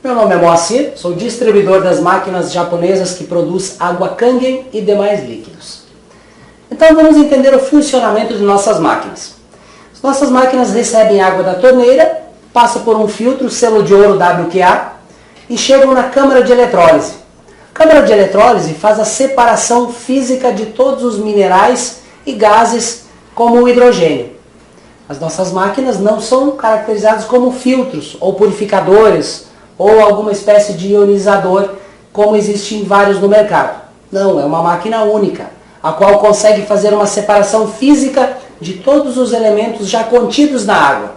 Meu nome é Moacir, sou distribuidor das máquinas japonesas que produz água Kangen e demais líquidos. Então vamos entender o funcionamento de nossas máquinas. As nossas máquinas recebem água da torneira, passam por um filtro selo de ouro WQA e chegam na câmara de eletrólise. A câmara de eletrólise faz a separação física de todos os minerais e gases como o hidrogênio. As nossas máquinas não são caracterizadas como filtros ou purificadores ou alguma espécie de ionizador, como existe em vários no mercado. Não, é uma máquina única, a qual consegue fazer uma separação física de todos os elementos já contidos na água.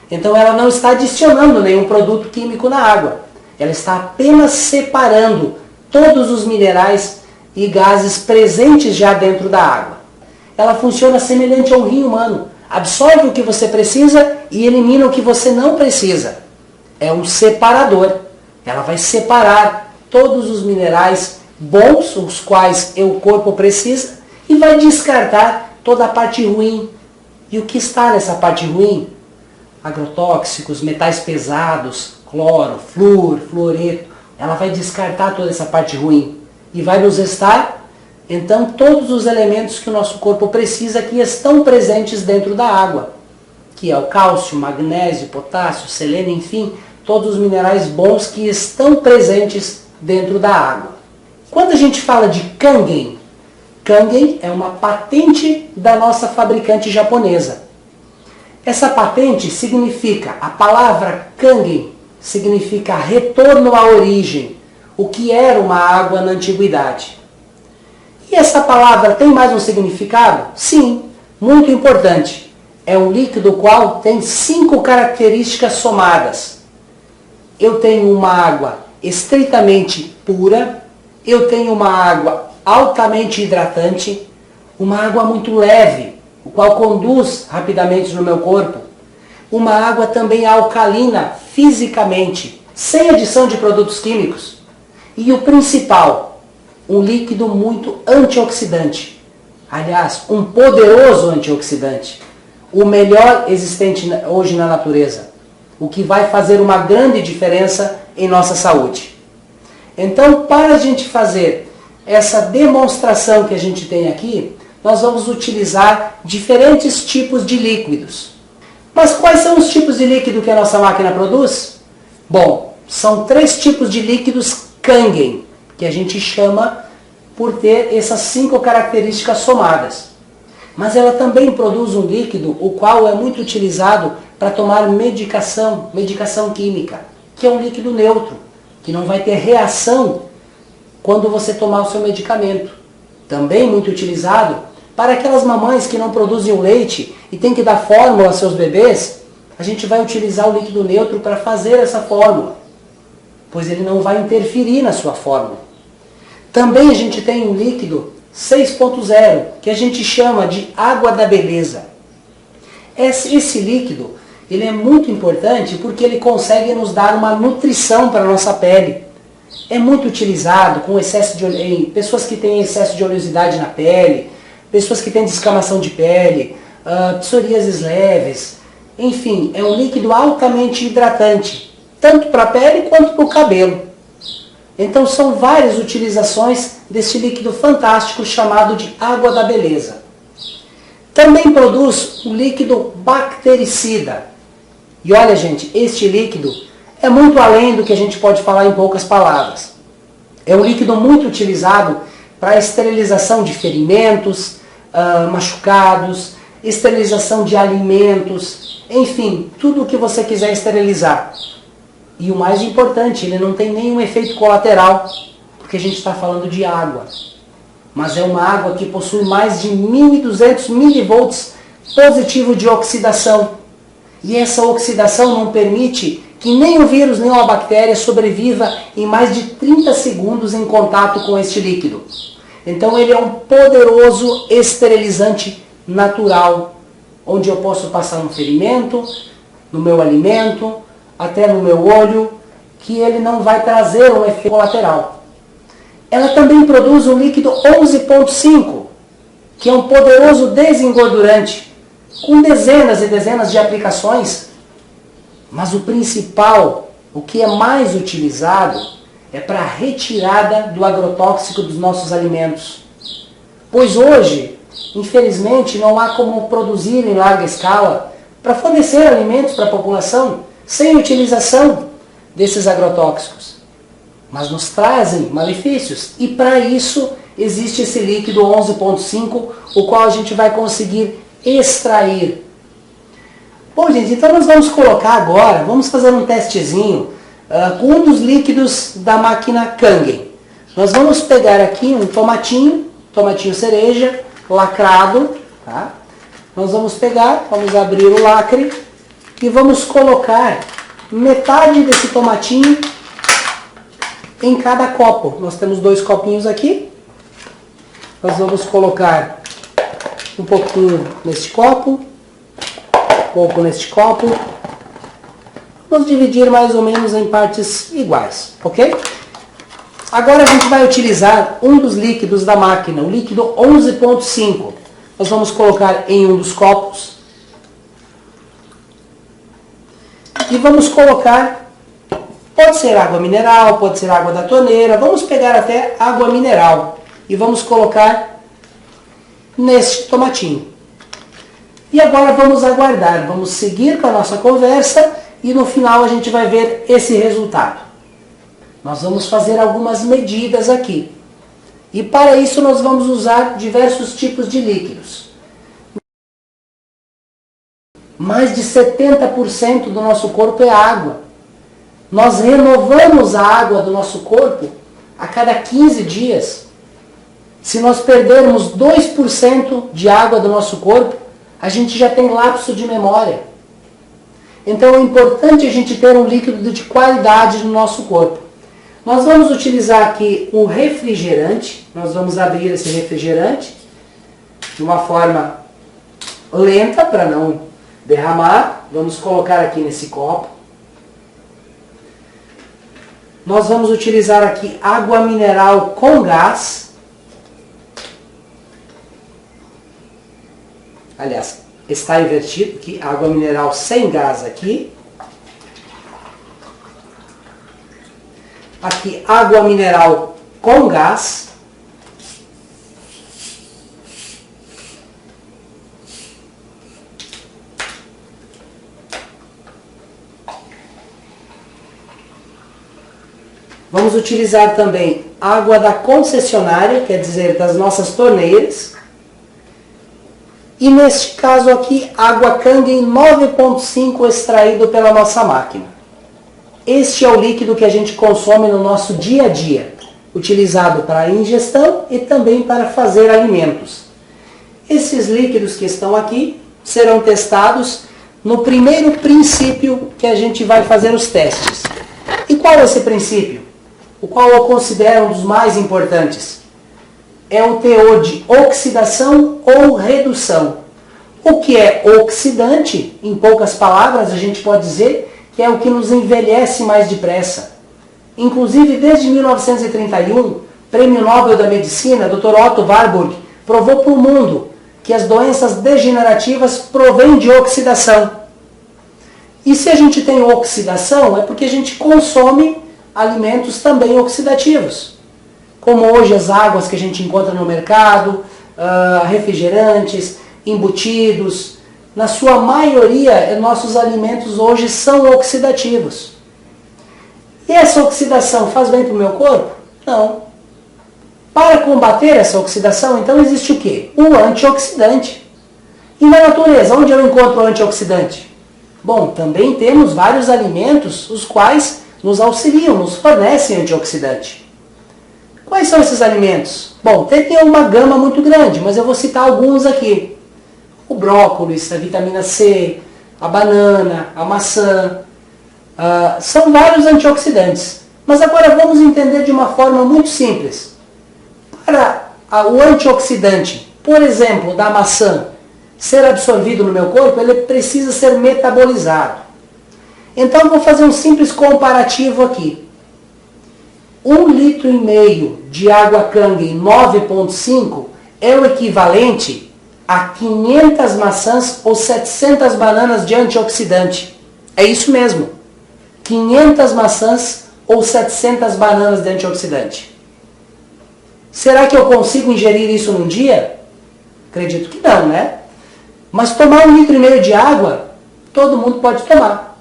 Então ela não está adicionando nenhum produto químico na água. Ela está apenas separando todos os minerais e gases presentes já dentro da água. Ela funciona semelhante a um rim humano. Absorve o que você precisa e elimina o que você não precisa. É um separador. Ela vai separar todos os minerais bons, os quais o corpo precisa, e vai descartar toda a parte ruim. E o que está nessa parte ruim? Agrotóxicos, metais pesados, cloro, flúor, fluoreto. Ela vai descartar toda essa parte ruim. E vai nos restar, então, todos os elementos que o nosso corpo precisa que estão presentes dentro da água. Que é o cálcio, magnésio, potássio, selênio, enfim, todos os minerais bons que estão presentes dentro da água. Quando a gente fala de Kangen, Kangen é uma patente da nossa fabricante japonesa. Essa patente significa, a palavra Kangen significa retorno à origem, o que era uma água na antiguidade. E essa palavra tem mais um significado? Sim, muito importante. É um líquido qual tem 5 características somadas. Eu tenho uma água estritamente pura, eu tenho uma água altamente hidratante, uma água muito leve, o qual conduz rapidamente no meu corpo, uma água também alcalina fisicamente, sem adição de produtos químicos, e o principal, um líquido muito antioxidante. Aliás, um poderoso antioxidante. O melhor existente hoje na natureza. O que vai fazer uma grande diferença em nossa saúde. Então, para a gente fazer essa demonstração que a gente tem aqui, nós vamos utilizar diferentes tipos de líquidos. Mas quais são os tipos de líquido que a nossa máquina produz? Bom, são 3 tipos de líquidos Kangen, que a gente chama por ter essas 5 características somadas. Mas ela também produz um líquido, o qual é muito utilizado para tomar medicação química, que é um líquido neutro, que não vai ter reação quando você tomar o seu medicamento. Também muito utilizado para aquelas mamães que não produzem o leite e tem que dar fórmula aos seus bebês, a gente vai utilizar o líquido neutro para fazer essa fórmula, pois ele não vai interferir na sua fórmula. Também a gente tem um líquido 6.0, que a gente chama de água da beleza. Esse líquido ele é muito importante porque ele consegue nos dar uma nutrição para a nossa pele. É muito utilizado com excesso em pessoas que têm excesso de oleosidade na pele, pessoas que têm descamação de pele, psoríases leves. Enfim, é um líquido altamente hidratante, tanto para a pele quanto para o cabelo. Então são várias utilizações desse líquido fantástico chamado de água da beleza. Também produz um líquido bactericida. E olha, gente, este líquido é muito além do que a gente pode falar em poucas palavras. É um líquido muito utilizado para a esterilização de ferimentos, machucados, esterilização de alimentos, enfim, tudo o que você quiser esterilizar. E o mais importante, ele não tem nenhum efeito colateral, porque a gente está falando de água. Mas é uma água que possui mais de 1.200 milivolts positivo de oxidação. E essa oxidação não permite que nem o vírus nem a bactéria sobreviva em mais de 30 segundos em contato com este líquido. Então ele é um poderoso esterilizante natural, onde eu posso passar no ferimento, no meu alimento, até no meu olho, que ele não vai trazer um efeito colateral. Ela também produz um líquido 11.5, que é um poderoso desengordurante, com dezenas e dezenas de aplicações. Mas o principal, o que é mais utilizado é para a retirada do agrotóxico dos nossos alimentos. Pois hoje, infelizmente, não há como produzir em larga escala para fornecer alimentos para a população sem utilização desses agrotóxicos. Mas nos trazem malefícios e para isso existe esse líquido 11.5, o qual a gente vai conseguir extrair. Bom, gente, então nós vamos colocar agora, vamos fazer um testezinho com um dos líquidos da máquina Kangen. Nós vamos pegar aqui um tomatinho cereja, lacrado, tá? Nós vamos pegar, vamos abrir o lacre e vamos colocar metade desse tomatinho em cada copo. Nós temos 2 copinhos aqui. Nós vamos colocar um pouquinho neste copo, um pouco neste copo. Vamos dividir mais ou menos em partes iguais, ok? Agora a gente vai utilizar um dos líquidos da máquina, o líquido 11.5. Nós vamos colocar em um dos copos. E vamos colocar, pode ser água mineral, pode ser água da torneira, vamos pegar até água mineral e vamos colocar neste tomatinho. E agora vamos aguardar, vamos seguir com a nossa conversa e no final a gente vai ver esse resultado. Nós vamos fazer algumas medidas aqui. E para isso nós vamos usar diversos tipos de líquidos. Mais de 70% do nosso corpo é água. Nós renovamos a água do nosso corpo a cada 15 dias. Se nós perdermos 2% de água do nosso corpo, a gente já tem lapso de memória. Então é importante a gente ter um líquido de qualidade no nosso corpo. Nós vamos utilizar aqui um refrigerante. Nós vamos abrir esse refrigerante de uma forma lenta para não derramar. Vamos colocar aqui nesse copo. Nós vamos utilizar aqui água mineral com gás. Aliás, está invertido aqui, água mineral sem gás aqui. Aqui, água mineral com gás. Vamos utilizar também água da concessionária, quer dizer, das nossas torneiras. E neste caso aqui, água Kangen 9.5 extraído pela nossa máquina. Este é o líquido que a gente consome no nosso dia a dia, utilizado para ingestão e também para fazer alimentos. Esses líquidos que estão aqui serão testados no primeiro princípio que a gente vai fazer os testes. E qual é esse princípio? O qual eu considero um dos mais importantes. É o teor de oxidação ou redução. O que é oxidante, em poucas palavras, a gente pode dizer que é o que nos envelhece mais depressa. Inclusive, desde 1931, Prêmio Nobel da Medicina, Dr. Otto Warburg, provou para o mundo que as doenças degenerativas provêm de oxidação. E se a gente tem oxidação, é porque a gente consome alimentos também oxidativos. Como hoje as águas que a gente encontra no mercado, refrigerantes, embutidos. Na sua maioria, nossos alimentos hoje são oxidativos. E essa oxidação faz bem para o meu corpo? Não. Para combater essa oxidação, então existe o quê? O antioxidante. E na natureza, onde eu encontro o antioxidante? Bom, também temos vários alimentos, os quais nos auxiliam, nos fornecem antioxidante. Quais são esses alimentos? Bom, tem uma gama muito grande, mas eu vou citar alguns aqui. O brócolis, a vitamina C, a banana, a maçã. São vários antioxidantes. Mas agora vamos entender de uma forma muito simples. Para o antioxidante, por exemplo, da maçã, ser absorvido no meu corpo, ele precisa ser metabolizado. Então eu vou fazer um simples comparativo aqui. 1,5 litro de água Kangen 9.5 é o equivalente a 500 maçãs ou 700 bananas de antioxidante. É isso mesmo. 500 maçãs ou 700 bananas de antioxidante? Será que eu consigo ingerir isso num dia? Acredito que não, né? Mas tomar 1,5 litro de água, todo mundo pode tomar.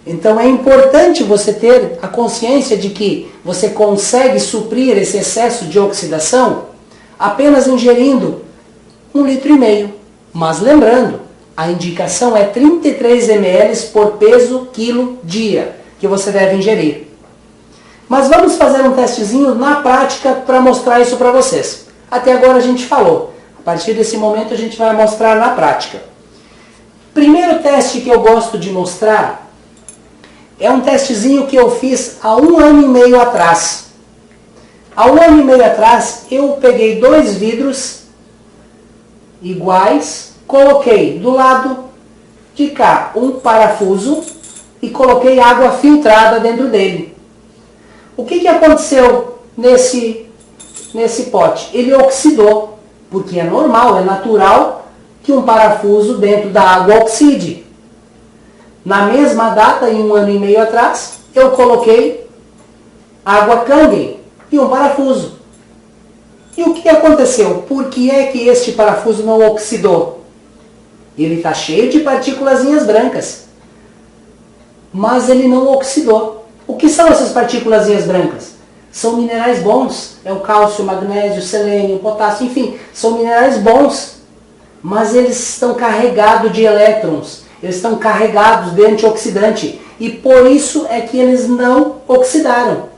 Então é importante você ter a consciência de que você consegue suprir esse excesso de oxidação apenas ingerindo 1,5 litro. Mas lembrando, a indicação é 33 ml por peso quilo dia que você deve ingerir. Mas vamos fazer um testezinho na prática para mostrar isso para vocês. Até agora a gente falou. A partir desse momento a gente vai mostrar na prática. Primeiro teste que eu gosto de mostrar é um testezinho que eu fiz há 1 ano e meio atrás. Há 1 ano e meio atrás eu peguei 2 vidros iguais, coloquei do lado de cá um parafuso e coloquei água filtrada dentro dele. O que aconteceu nesse pote? Ele oxidou, porque é normal, é natural que um parafuso dentro da água oxide. Na mesma data, em 1 ano e meio atrás, eu coloquei água Kangen e um parafuso. E o que aconteceu? Por que é que este parafuso não oxidou? Ele está cheio de partículas brancas, mas ele não oxidou. O que são essas partículas brancas? São minerais bons, é o cálcio, o magnésio, o selênio, o potássio, enfim, são minerais bons, mas eles estão carregados de elétrons, eles estão carregados de antioxidante, e por isso é que eles não oxidaram.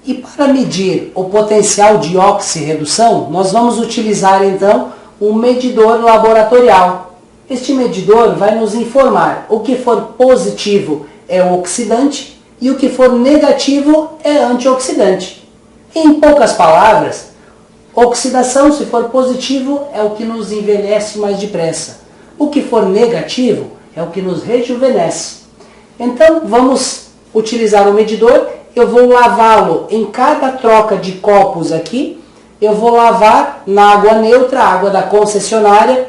E para medir o potencial de oxirredução, nós vamos utilizar então um medidor laboratorial. Este medidor vai nos informar o que for positivo é oxidante e o que for negativo é antioxidante. Em poucas palavras, oxidação, se for positivo, é o que nos envelhece mais depressa. O que for negativo é o que nos rejuvenesce. Então, vamos utilizar o medidor. Eu vou lavá-lo em cada troca de copos aqui. Eu vou lavar na água neutra, água da concessionária,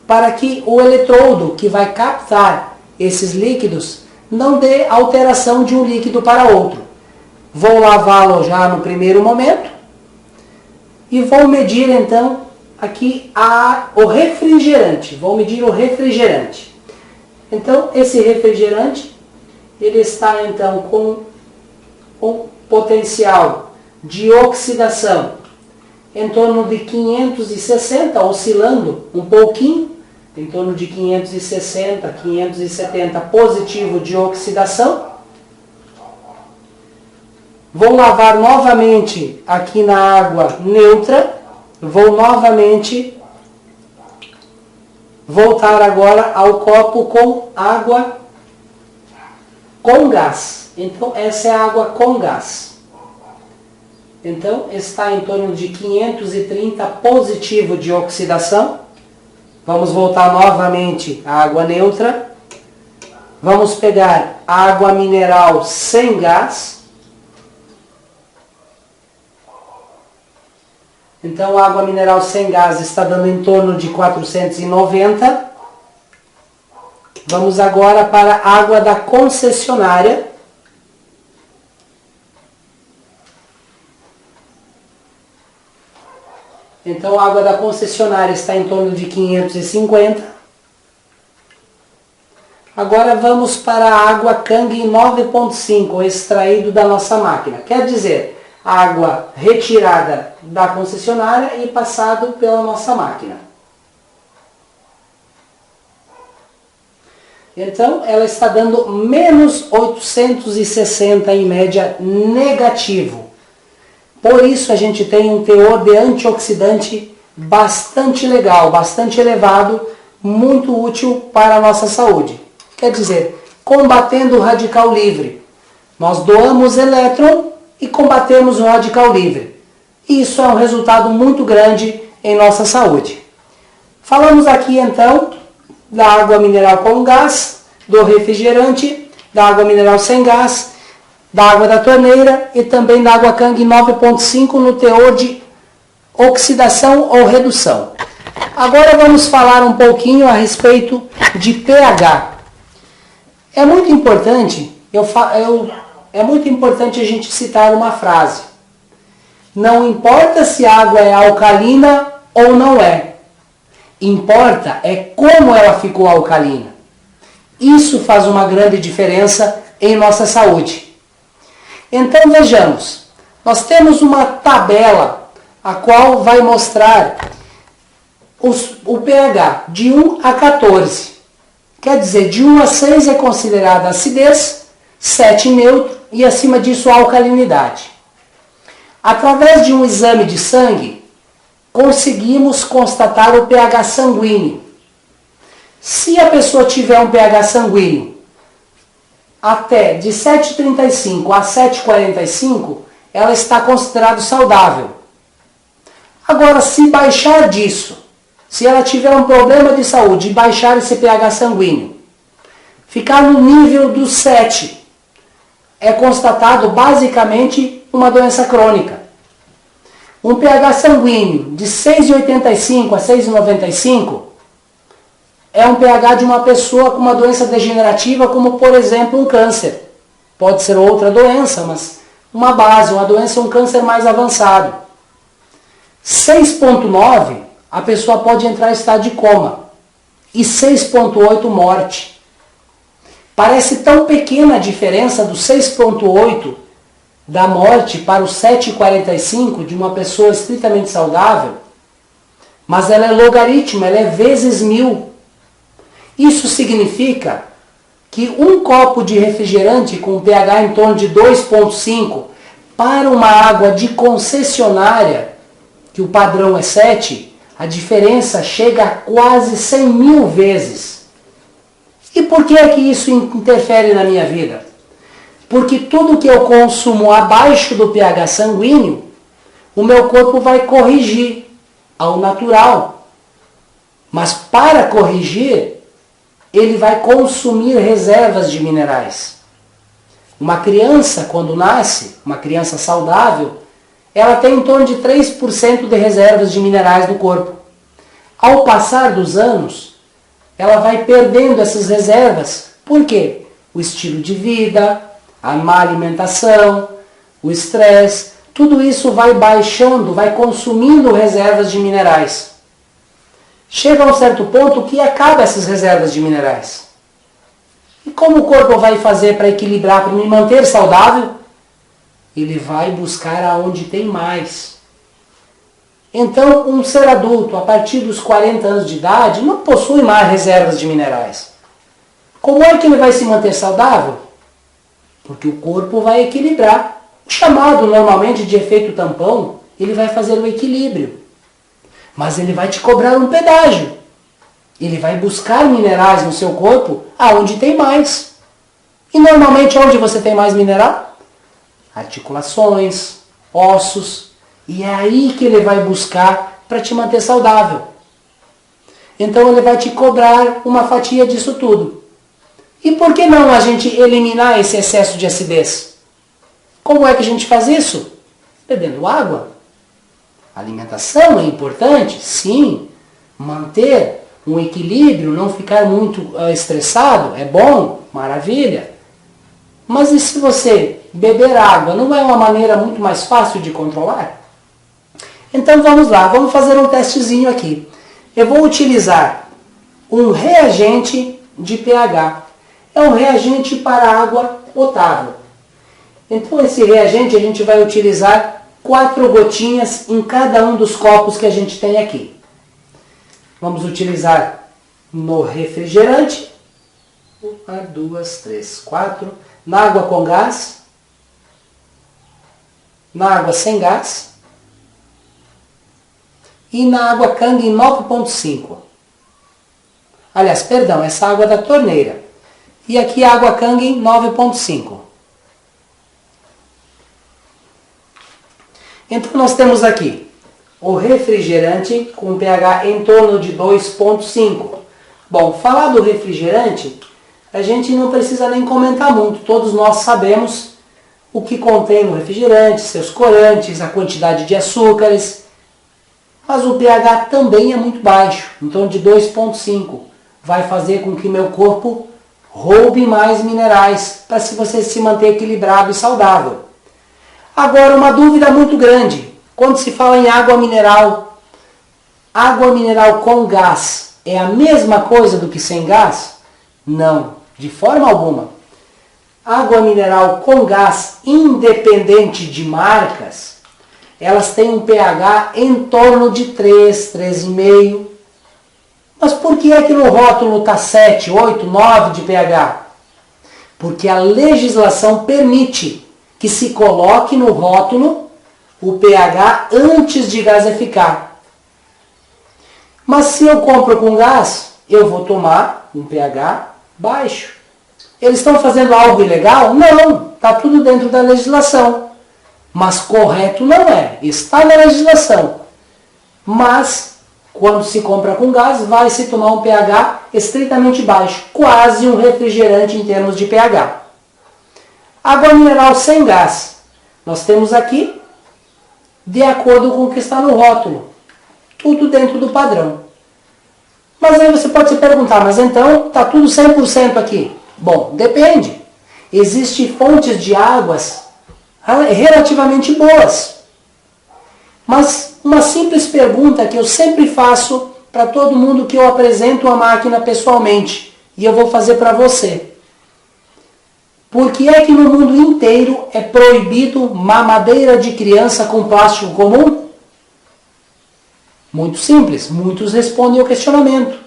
para que o eletrodo que vai captar esses líquidos não dê alteração de um líquido para outro. Vou lavá-lo já no primeiro momento e vou medir então aqui o refrigerante. Vou medir o refrigerante. Então esse refrigerante ele está então com um potencial de oxidação em torno de 560, oscilando um pouquinho, em torno de 560, 570 positivo de oxidação. Vou lavar novamente aqui na água neutra. Vou novamente voltar agora ao copo com água com gás. Então essa é a água com gás. Então está em torno de 530 positivo de oxidação. Vamos voltar novamente à água neutra. Vamos pegar água mineral sem gás. Então a água mineral sem gás está dando em torno de 490. Vamos agora para a água da concessionária. Então a água da concessionária está em torno de 550. Agora vamos para a água Kangen 9.5, extraído da nossa máquina. Quer dizer, água retirada da concessionária e passado pela nossa máquina. Então ela está dando menos 860 em média negativo. Por isso a gente tem um teor de antioxidante bastante legal, bastante elevado, muito útil para a nossa saúde. Quer dizer, combatendo o radical livre. Nós doamos elétron e combatemos o radical livre. Isso é um resultado muito grande em nossa saúde. Falamos aqui então da água mineral com gás, do refrigerante, da água mineral sem gás, da água da torneira e também da água Kangen 9.5 no teor de oxidação ou redução. Agora vamos falar um pouquinho a respeito de pH. É muito importante, é muito importante a gente citar uma frase. Não importa se a água é alcalina ou não é. Importa é como ela ficou alcalina. Isso faz uma grande diferença em nossa saúde. Então vejamos, nós temos uma tabela a qual vai mostrar o pH de 1 a 14. Quer dizer, de 1 a 6 é considerada acidez, 7 neutro e acima disso alcalinidade. Através de um exame de sangue, conseguimos constatar o pH sanguíneo. Se a pessoa tiver um pH sanguíneo até de 7,35 a 7,45, ela está considerada saudável. Agora, se baixar disso, se ela tiver um problema de saúde e baixar esse pH sanguíneo, ficar no nível do 7, é constatado basicamente uma doença crônica. Um pH sanguíneo de 6,85 a 6,95 é um pH de uma pessoa com uma doença degenerativa, como por exemplo um câncer. Pode ser outra doença, mas uma base, uma doença, um câncer mais avançado. 6,9 a pessoa pode entrar em estado de coma. E 6,8 morte. Parece tão pequena a diferença do 6,8 da morte para o 7,45 de uma pessoa estritamente saudável, mas ela é logaritmo, ela é vezes 1000. Isso significa que um copo de refrigerante com pH em torno de 2,5 para uma água de concessionária, que o padrão é 7, a diferença chega a quase 100.000 vezes. E por que é que isso interfere na minha vida? Porque tudo que eu consumo abaixo do pH sanguíneo, o meu corpo vai corrigir ao natural. Mas para corrigir, ele vai consumir reservas de minerais. Uma criança, quando nasce, uma criança saudável, ela tem em torno de 3% de reservas de minerais no corpo. Ao passar dos anos, ela vai perdendo essas reservas. Por quê? O estilo de vida, a má alimentação, o estresse, tudo isso vai baixando, vai consumindo reservas de minerais. Chega a um certo ponto que acaba essas reservas de minerais. E como o corpo vai fazer para equilibrar, para me manter saudável? Ele vai buscar aonde tem mais. Então, um ser adulto, a partir dos 40 anos de idade, não possui mais reservas de minerais. Como é que ele vai se manter saudável? Porque o corpo vai equilibrar. O chamado normalmente de efeito tampão, ele vai fazer o equilíbrio. Mas ele vai te cobrar um pedágio. Ele vai buscar minerais no seu corpo aonde tem mais. E normalmente onde você tem mais mineral? Articulações, ossos. E é aí que ele vai buscar para te manter saudável. Então ele vai te cobrar uma fatia disso tudo. E por que não a gente eliminar esse excesso de acidez? Como é que a gente faz isso? Bebendo água. A alimentação é importante, sim. Manter um equilíbrio, não ficar muito estressado, é bom, maravilha. Mas e se você beber água, não é uma maneira muito mais fácil de controlar? Então vamos lá, vamos fazer um testezinho aqui. Eu vou utilizar um reagente de pH. É um reagente para água potável. Então esse reagente a gente vai utilizar 4 gotinhas em cada um dos copos que a gente tem aqui. Vamos utilizar no refrigerante. 1, 2, 3, 4. Na água com gás. Na água sem gás. E na água Kangen 9,5. Aliás, perdão, essa água da torneira. E aqui a água Kangen 9,5. Então nós temos aqui o refrigerante com pH em torno de 2,5. Bom, falar do refrigerante, a gente não precisa nem comentar muito. Todos nós sabemos o que contém no refrigerante, seus corantes, a quantidade de açúcares. Mas o pH também é muito baixo, em torno de 2,5. Vai fazer com que meu corpo roube mais minerais para você se manter equilibrado e saudável. Agora, uma dúvida muito grande, quando se fala em água mineral com gás é a mesma coisa do que sem gás? Não, de forma alguma. Água mineral com gás, independente de marcas, elas têm um pH em torno de 3, 3,5. Mas por que é que no rótulo está 7, 8, 9 de pH? Porque a legislação permite que se coloque no rótulo o pH antes de gaseificar. Mas se eu compro com gás, eu vou tomar um pH baixo. Eles estão fazendo algo ilegal? Não, está tudo dentro da legislação. Mas correto não é, está na legislação. Mas quando se compra com gás, vai se tomar um pH estritamente baixo, quase um refrigerante em termos de pH. Água mineral sem gás, nós temos aqui, de acordo com o que está no rótulo, tudo dentro do padrão. Mas aí você pode se perguntar, mas então está tudo 100% aqui? Bom, depende. Existem fontes de águas relativamente boas. Mas uma simples pergunta que eu sempre faço para todo mundo que eu apresento a máquina pessoalmente, e eu vou fazer para você. Por que é que no mundo inteiro é proibido mamadeira de criança com plástico comum? Muito simples, muitos respondem ao questionamento.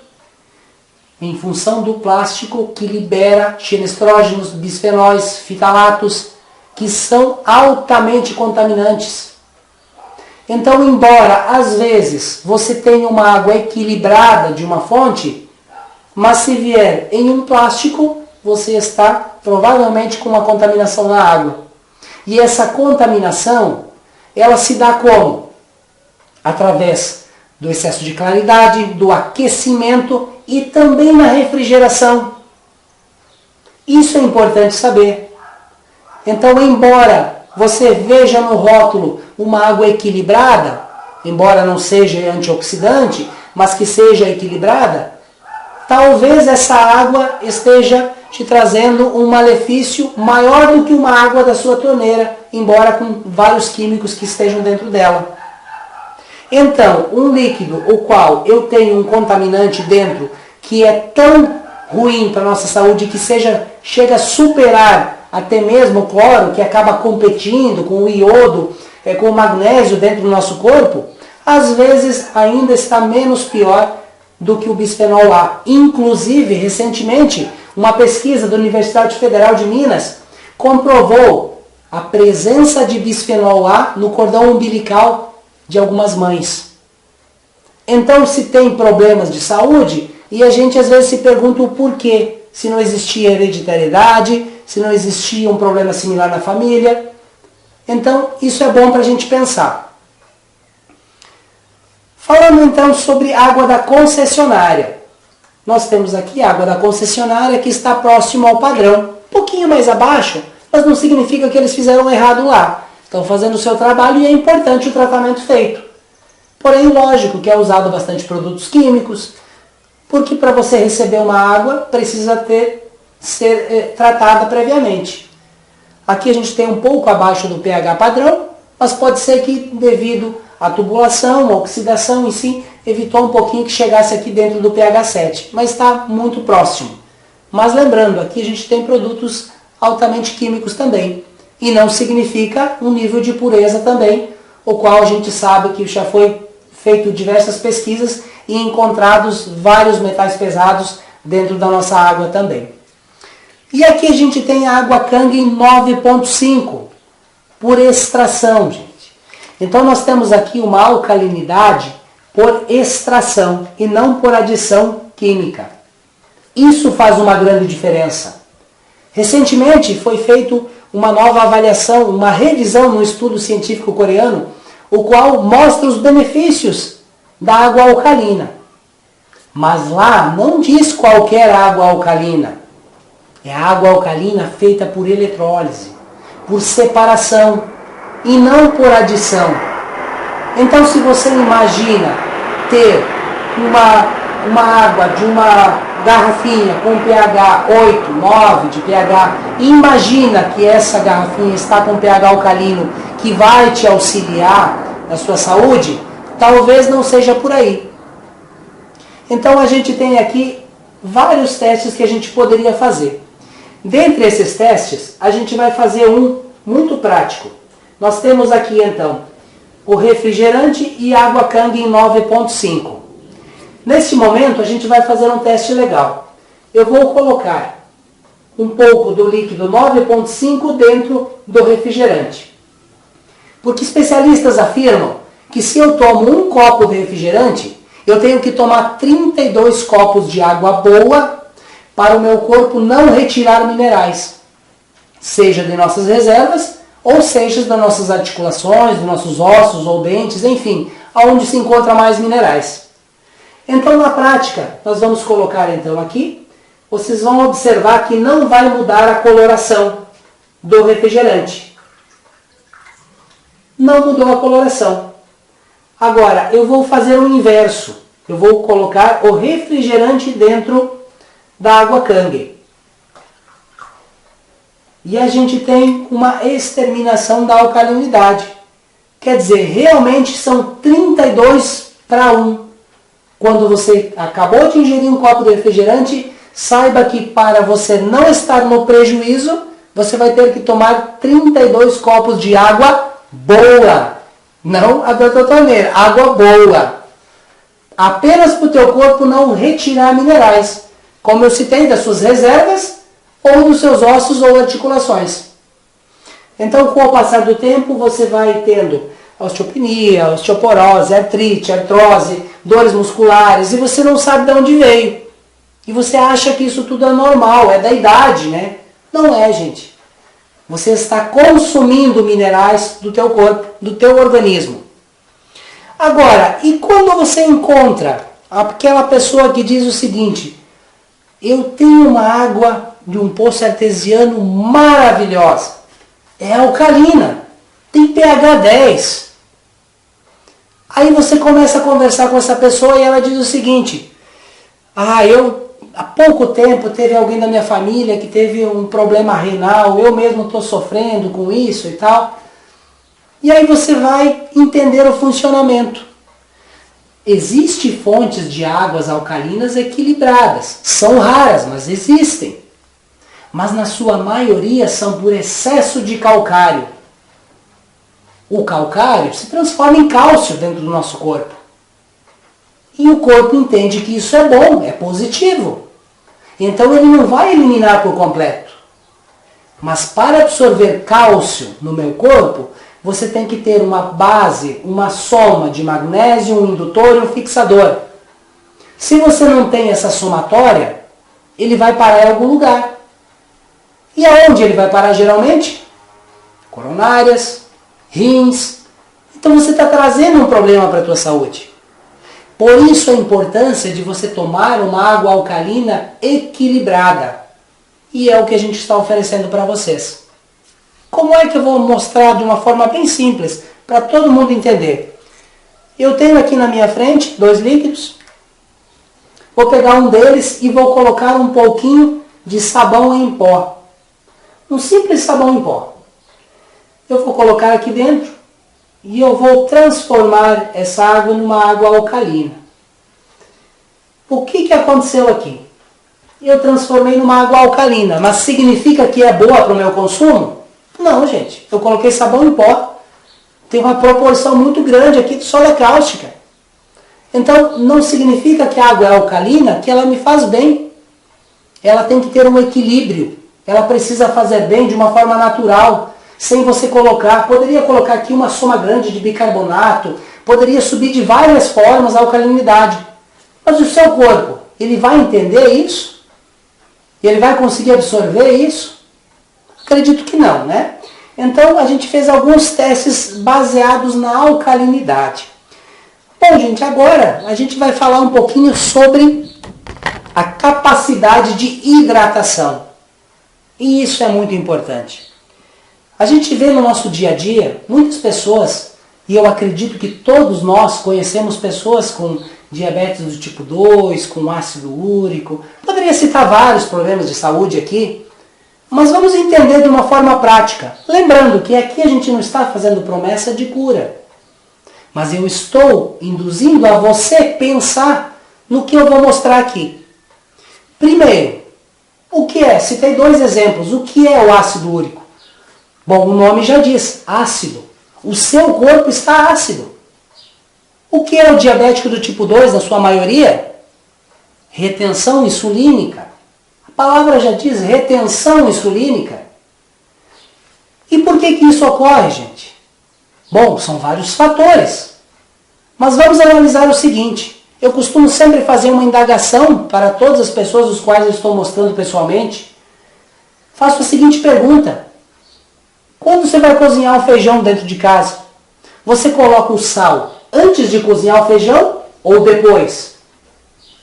Em função do plástico que libera xenestrógenos, bisfenóis, fitalatos, que são altamente contaminantes. Então, embora às vezes você tenha uma água equilibrada de uma fonte, mas se vier em um plástico, você está provavelmente com uma contaminação na água. E essa contaminação, ela se dá como? Através do excesso de claridade, do aquecimento e também na refrigeração. Isso é importante saber. Então, embora você veja no rótulo uma água equilibrada, embora não seja antioxidante, mas que seja equilibrada, talvez essa água esteja te trazendo um malefício maior do que uma água da sua torneira, embora com vários químicos que estejam dentro dela. Então, um líquido o qual eu tenho um contaminante dentro que é tão ruim para a nossa saúde que chega a superar até mesmo o cloro, que acaba competindo com o iodo, com o magnésio dentro do nosso corpo, às vezes ainda está menos pior do que o bisfenol A. Inclusive, recentemente, uma pesquisa da Universidade Federal de Minas comprovou a presença de bisfenol A no cordão umbilical de algumas mães. Então, se tem problemas de saúde, e a gente às vezes se pergunta o porquê, se não existia hereditariedade, se não existia um problema similar na família. Então, isso é bom para a gente pensar. Falando então sobre água da concessionária. Nós temos aqui a água da concessionária que está próximo ao padrão. Um pouquinho mais abaixo, mas não significa que eles fizeram errado lá. Estão fazendo o seu trabalho e é importante o tratamento feito. Porém, lógico que é usado bastante produtos químicos, porque para você receber uma água precisa ser tratada previamente. Aqui a gente tem um pouco abaixo do pH padrão, mas pode ser que devido à tubulação, à oxidação em si, evitou um pouquinho que chegasse aqui dentro do pH 7, mas está muito próximo. Mas lembrando, aqui a gente tem produtos altamente químicos também, e não significa um nível de pureza também, o qual a gente sabe que já foi feito diversas pesquisas e encontrados vários metais pesados dentro da nossa água também. E aqui a gente tem a água Kangen 9.5, por extração, gente. Então nós temos aqui uma alcalinidade por extração e não por adição química. Isso faz uma grande diferença. Recentemente foi feito uma nova avaliação, uma revisão no estudo científico coreano, o qual mostra os benefícios da água alcalina. Mas lá não diz qualquer água alcalina. É água alcalina feita por eletrólise, por separação e não por adição. Então, se você imagina ter uma água de uma garrafinha com pH 8, 9 de pH, e imagina que essa garrafinha está com pH alcalino que vai te auxiliar na sua saúde, talvez não seja por aí. Então a gente tem aqui vários testes que a gente poderia fazer. Dentre esses testes, a gente vai fazer um muito prático. Nós temos aqui então o refrigerante e água Kangen 9.5. Neste momento a gente vai fazer um teste legal. Eu vou colocar um pouco do líquido 9.5 dentro do refrigerante. Porque especialistas afirmam que se eu tomo um copo de refrigerante, eu tenho que tomar 32 copos de água boa para o meu corpo não retirar minerais, seja de nossas reservas ou seja das nossas articulações, dos nossos ossos ou dentes, enfim, aonde se encontra mais minerais. Então, na prática, nós vamos colocar então aqui, vocês vão observar que não vai mudar a coloração do refrigerante. Não mudou a coloração. Agora, eu vou fazer o inverso. Eu vou colocar o refrigerante dentro da água Kangen. E a gente tem uma exterminação da alcalinidade. Quer dizer, realmente são 32 para 1. Quando você acabou de ingerir um copo de refrigerante, saiba que para você não estar no prejuízo, você vai ter que tomar 32 copos de água boa. Não a da tua torneira, água boa. Apenas para o teu corpo não retirar minerais, como eu citei, das suas reservas ou dos seus ossos ou articulações. Então, com o passar do tempo, você vai tendo osteopenia, osteoporose, artrite, artrose, dores musculares, e você não sabe de onde veio. E você acha que isso tudo é normal, é da idade, né? Não é, gente. Você está consumindo minerais do teu corpo, do teu organismo. Agora, e quando você encontra aquela pessoa que diz o seguinte: eu tenho uma água de um poço artesiano maravilhosa, é alcalina, tem pH 10. Aí você começa a conversar com essa pessoa e ela diz o seguinte: eu há pouco tempo teve alguém da minha família que teve um problema renal, eu mesmo estou sofrendo com isso e tal. E aí você vai entender o funcionamento. Existem fontes de águas alcalinas equilibradas. São raras, mas existem. Mas na sua maioria são por excesso de calcário. O calcário se transforma em cálcio dentro do nosso corpo. E o corpo entende que isso é bom, é positivo. Então ele não vai eliminar por completo. Mas para absorver cálcio no meu corpo, você tem que ter uma base, uma soma de magnésio, um indutor e um fixador. Se você não tem essa somatória, ele vai parar em algum lugar. E aonde ele vai parar geralmente? Coronárias, rins. Então você está trazendo um problema para a tua saúde. Por isso a importância de você tomar uma água alcalina equilibrada. E é o que a gente está oferecendo para vocês. Como é que eu vou mostrar de uma forma bem simples, para todo mundo entender? Eu tenho aqui na minha frente 2 líquidos. Vou pegar um deles e vou colocar um pouquinho de sabão em pó. Um simples sabão em pó. Eu vou colocar aqui dentro e eu vou transformar essa água numa água alcalina. O que aconteceu aqui? Eu transformei numa água alcalina, mas significa que é boa para o meu consumo? Não, gente. Eu coloquei sabão em pó. Tem uma proporção muito grande aqui de soda cáustica. Então, não significa que a água é alcalina, que ela me faz bem. Ela tem que ter um equilíbrio. Ela precisa fazer bem de uma forma natural, sem você colocar. Poderia colocar aqui uma soma grande de bicarbonato, poderia subir de várias formas a alcalinidade. Mas o seu corpo, ele vai entender isso? Ele vai conseguir absorver isso? Acredito que não, né? Então a gente fez alguns testes baseados na alcalinidade. Bom, gente, agora a gente vai falar um pouquinho sobre a capacidade de hidratação. E isso é muito importante. A gente vê no nosso dia a dia muitas pessoas, e eu acredito que todos nós conhecemos pessoas com diabetes do tipo 2, com ácido úrico. Poderia citar vários problemas de saúde aqui, mas vamos entender de uma forma prática. Lembrando que aqui a gente não está fazendo promessa de cura, mas eu estou induzindo a você pensar no que eu vou mostrar aqui. Primeiro, o que é? Citei dois exemplos. O que é o ácido úrico? Bom, o nome já diz, ácido. O seu corpo está ácido. O que é o diabético do tipo 2, na sua maioria? Retenção insulínica. A palavra já diz retenção insulínica. E por que isso ocorre, gente? Bom, são vários fatores. Mas vamos analisar o seguinte. Eu costumo sempre fazer uma indagação para todas as pessoas os quais eu estou mostrando pessoalmente. Faço a seguinte pergunta. Quando você vai cozinhar um feijão dentro de casa, você coloca o sal antes de cozinhar o feijão ou depois?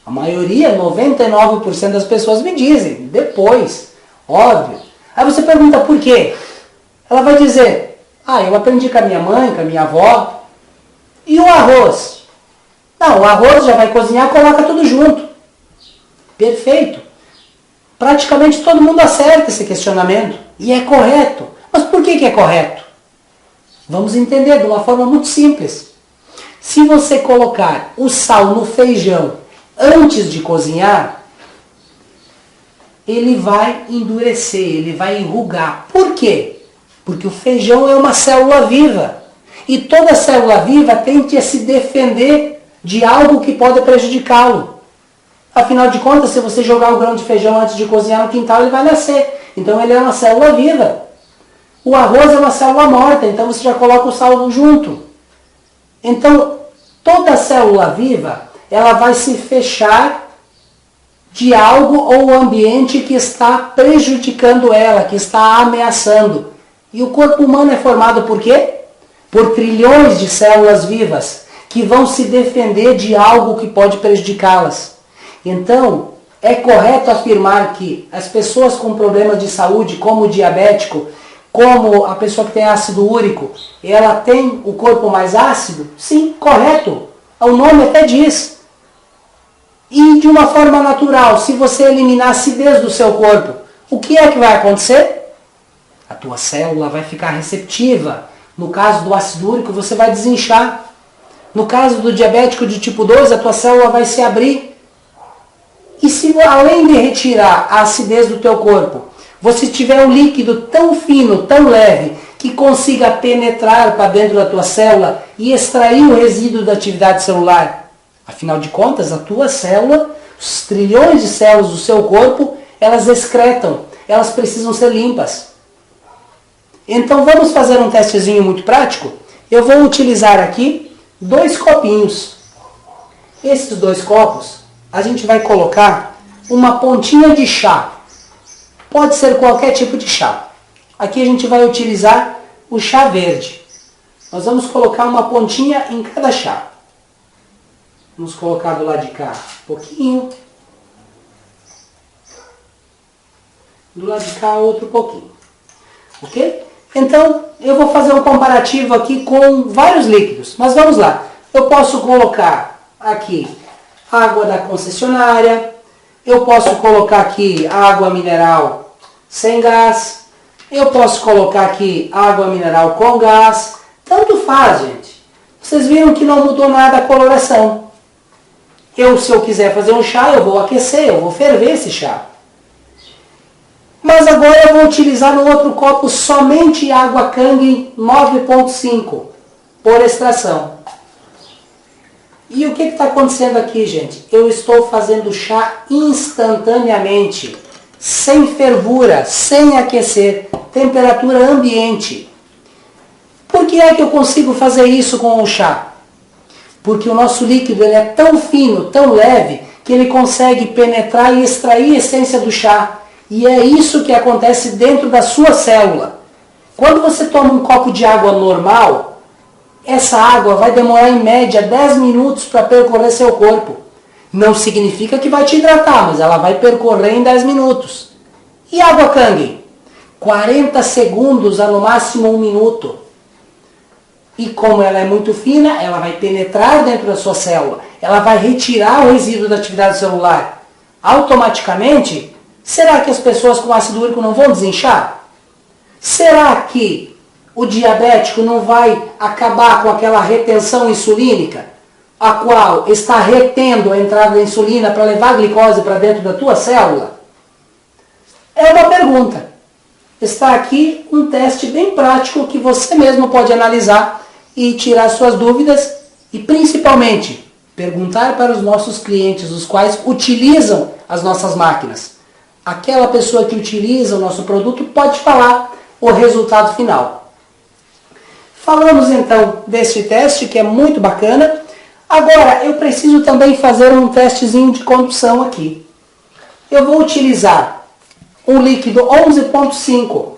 A maioria, 99% das pessoas me dizem, depois, óbvio. Aí você pergunta por quê? Ela vai dizer, eu aprendi com a minha mãe, com a minha avó. E o arroz? Não, o arroz já vai cozinhar, coloca tudo junto. Perfeito. Praticamente todo mundo acerta esse questionamento. E é correto. Mas por que é correto? Vamos entender de uma forma muito simples. Se você colocar o sal no feijão antes de cozinhar, ele vai endurecer, ele vai enrugar. Por quê? Porque o feijão é uma célula viva. E toda célula viva tende a se defender de algo que pode prejudicá-lo. Afinal de contas, se você jogar o grão de feijão antes de cozinhar no quintal, ele vai nascer. Então ele é uma célula viva. O arroz é uma célula morta, então você já coloca o sal junto. Então, toda célula viva, ela vai se fechar de algo ou ambiente que está prejudicando ela, que está ameaçando. E o corpo humano é formado por quê? Por trilhões de células vivas que vão se defender de algo que pode prejudicá-las. Então, é correto afirmar que as pessoas com problemas de saúde, como o diabético, como a pessoa que tem ácido úrico, ela tem o corpo mais ácido? Sim, correto. O nome até diz. E de uma forma natural, se você eliminar a acidez do seu corpo, o que é que vai acontecer? A tua célula vai ficar receptiva. No caso do ácido úrico, você vai desinchar. No caso do diabético de tipo 2, a tua célula vai se abrir. E se além de retirar a acidez do teu corpo, você tiver um líquido tão fino, tão leve, que consiga penetrar para dentro da tua célula e extrair o resíduo da atividade celular. Afinal de contas, a tua célula, os trilhões de células do seu corpo, elas excretam, elas precisam ser limpas. Então vamos fazer um testezinho muito prático. Eu vou utilizar aqui 2 copinhos. Esses 2 copos, a gente vai colocar uma pontinha de chá. Pode ser qualquer tipo de chá. Aqui a gente vai utilizar o chá verde. Nós vamos colocar uma pontinha em cada chá. Vamos colocar do lado de cá um pouquinho. Do lado de cá outro pouquinho. Ok? Então, eu vou fazer um comparativo aqui com vários líquidos. Mas vamos lá. Eu posso colocar aqui água da concessionária. Eu posso colocar aqui água mineral sem gás. Eu posso colocar aqui água mineral com gás. Tanto faz, gente. Vocês viram que não mudou nada a coloração. Se eu quiser fazer um chá, eu vou aquecer, eu vou ferver esse chá. Mas agora eu vou utilizar no outro copo somente água Kangen 9.5 por extração. E o que está acontecendo aqui, gente? Eu estou fazendo chá instantaneamente, sem fervura, sem aquecer, temperatura ambiente. Por que é que eu consigo fazer isso com o chá? Porque o nosso líquido ele é tão fino, tão leve, que ele consegue penetrar e extrair a essência do chá. E é isso que acontece dentro da sua célula. Quando você toma um copo de água normal, essa água vai demorar em média 10 minutos para percorrer seu corpo. Não significa que vai te hidratar, mas ela vai percorrer em 10 minutos. E água Kangen? 40 segundos a no máximo 1 minuto. E como ela é muito fina, ela vai penetrar dentro da sua célula. Ela vai retirar o resíduo da atividade celular. Automaticamente, será que as pessoas com ácido úrico não vão desinchar? Será que o diabético não vai acabar com aquela retenção insulínica, a qual está retendo a entrada da insulina para levar a glicose para dentro da tua célula? É uma pergunta. Está aqui um teste bem prático que você mesmo pode analisar e tirar suas dúvidas e, principalmente, perguntar para os nossos clientes, os quais utilizam as nossas máquinas. Aquela pessoa que utiliza o nosso produto pode falar o resultado final. Falamos então deste teste que é muito bacana. Agora eu preciso também fazer um testezinho de condução aqui. Eu vou utilizar um líquido 11.5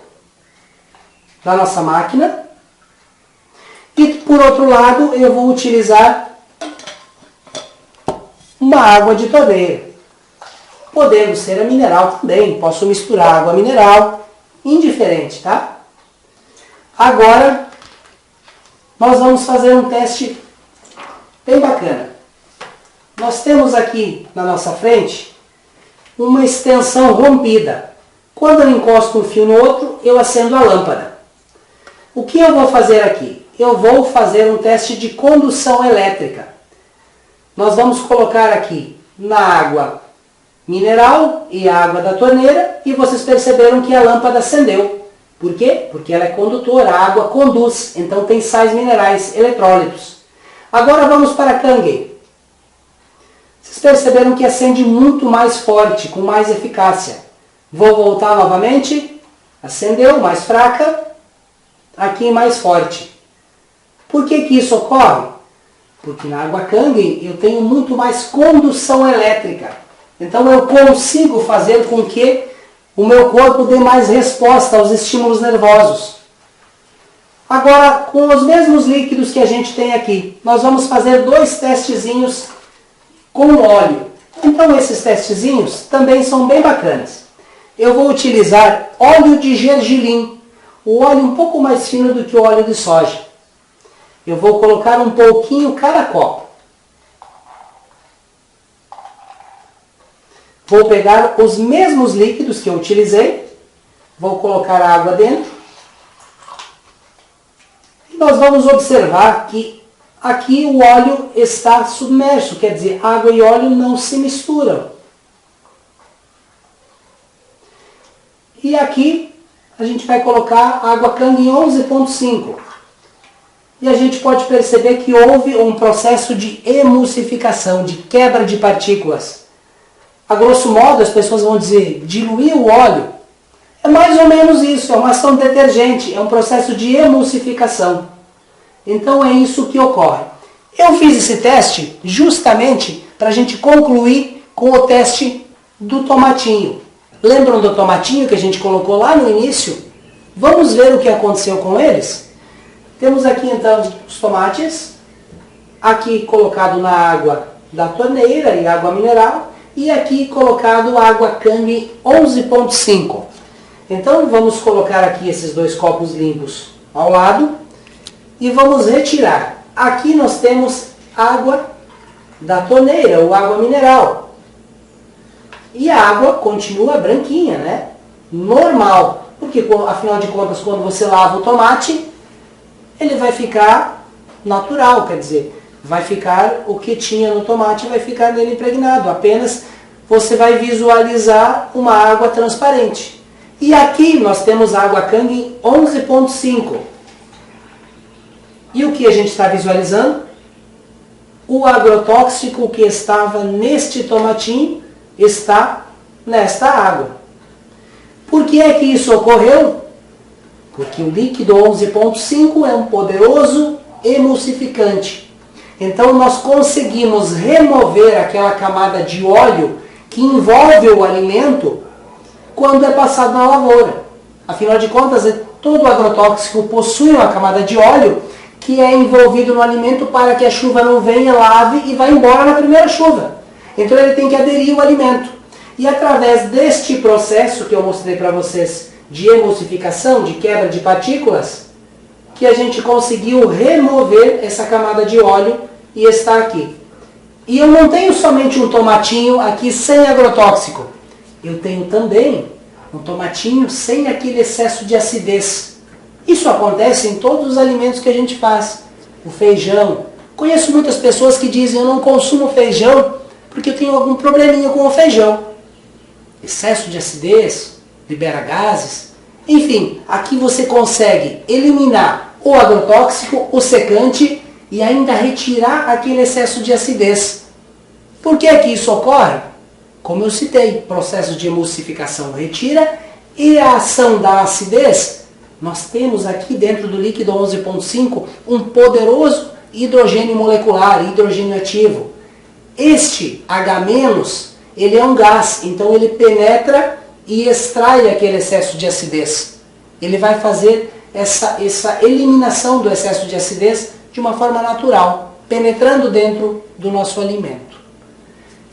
da nossa máquina. E por outro lado eu vou utilizar uma água de torneira. Podendo ser a mineral também. Posso misturar água mineral. Indiferente, tá? Agora nós vamos fazer um teste bem bacana. Nós temos aqui na nossa frente uma extensão rompida. Quando eu encosto um fio no outro, eu acendo a lâmpada. O que eu vou fazer aqui? Eu vou fazer um teste de condução elétrica. Nós vamos colocar aqui na água mineral e a água da torneira e vocês perceberam que a lâmpada acendeu. Por quê? Porque ela é condutora, a água conduz, então tem sais minerais, eletrólitos. Agora vamos para a Kangen. Vocês perceberam que acende muito mais forte, com mais eficácia. Vou voltar novamente. Acendeu, mais fraca. Aqui mais forte. Por que isso ocorre? Porque na água Kangen eu tenho muito mais condução elétrica. Então eu consigo fazer com que o meu corpo dê mais resposta aos estímulos nervosos. Agora, com os mesmos líquidos que a gente tem aqui, nós vamos fazer dois testezinhos com óleo. Então esses testezinhos também são bem bacanas. Eu vou utilizar óleo de gergelim, o óleo um pouco mais fino do que o óleo de soja. Eu vou colocar um pouquinho cada copo. Vou pegar os mesmos líquidos que eu utilizei, vou colocar a água dentro. E nós vamos observar que aqui o óleo está submerso, quer dizer, água e óleo não se misturam. E aqui a gente vai colocar água Kangen 11.5. E a gente pode perceber que houve um processo de emulsificação, de quebra de partículas. A grosso modo, as pessoas vão dizer, diluir o óleo. É mais ou menos isso, é uma ação detergente, é um processo de emulsificação. Então é isso que ocorre. Eu fiz esse teste justamente para a gente concluir com o teste do tomatinho. Lembram do tomatinho que a gente colocou lá no início? Vamos ver o que aconteceu com eles? Temos aqui então os tomates, aqui colocado na água da torneira e água mineral, e aqui colocado água Kangen 11.5. Então vamos colocar aqui esses dois copos limpos ao lado e vamos retirar. Aqui nós temos água da torneira ou água mineral. E a água continua branquinha, né? Normal. Porque afinal de contas, quando você lava o tomate, ele vai ficar natural, quer dizer, vai ficar o que tinha no tomate, vai ficar nele impregnado. Apenas você vai visualizar uma água transparente. E aqui nós temos água Kangen 11.5. E o que a gente está visualizando? O agrotóxico que estava neste tomatinho está nesta água. Por que é que isso ocorreu? Porque o líquido 11.5 é um poderoso emulsificante. Então nós conseguimos remover aquela camada de óleo que envolve o alimento quando é passado na lavoura. Afinal de contas, todo agrotóxico possui uma camada de óleo que é envolvido no alimento para que a chuva não venha, lave e vá embora na primeira chuva. Então ele tem que aderir ao alimento. E através deste processo que eu mostrei para vocês de emulsificação, de quebra de partículas, que a gente conseguiu remover essa camada de óleo e está aqui. E eu não tenho somente um tomatinho aqui sem agrotóxico. Eu tenho também um tomatinho sem aquele excesso de acidez. Isso acontece em todos os alimentos que a gente faz. O feijão. Conheço muitas pessoas que dizem: eu não consumo feijão porque eu tenho algum probleminha com o feijão. Excesso de acidez, libera gases. Enfim, aqui você consegue eliminar o agrotóxico, o secante e ainda retirar aquele excesso de acidez. Por que que isso ocorre? Como eu citei, processo de emulsificação retira e a ação da acidez. Nós temos aqui dentro do líquido 11.5 um poderoso hidrogênio molecular, hidrogênio ativo. Este H-, ele é um gás, então ele penetra e extrai aquele excesso de acidez. Ele vai fazer essa eliminação do excesso de acidez de uma forma natural, penetrando dentro do nosso alimento.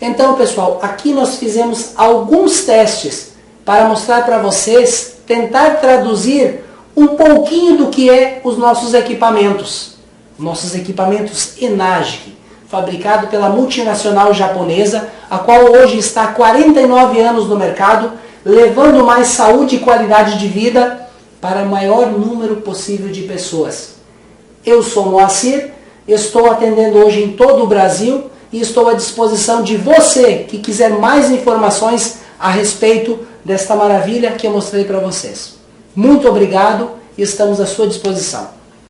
Então, pessoal, aqui nós fizemos alguns testes para mostrar para vocês, tentar traduzir um pouquinho do que é os nossos equipamentos. Nossos equipamentos Enagic, fabricado pela multinacional japonesa, a qual hoje está há 49 anos no mercado, levando mais saúde e qualidade de vida para o maior número possível de pessoas. Eu sou Moacir, estou atendendo hoje em todo o Brasil e estou à disposição de você que quiser mais informações a respeito desta maravilha que eu mostrei para vocês. Muito obrigado e estamos à sua disposição.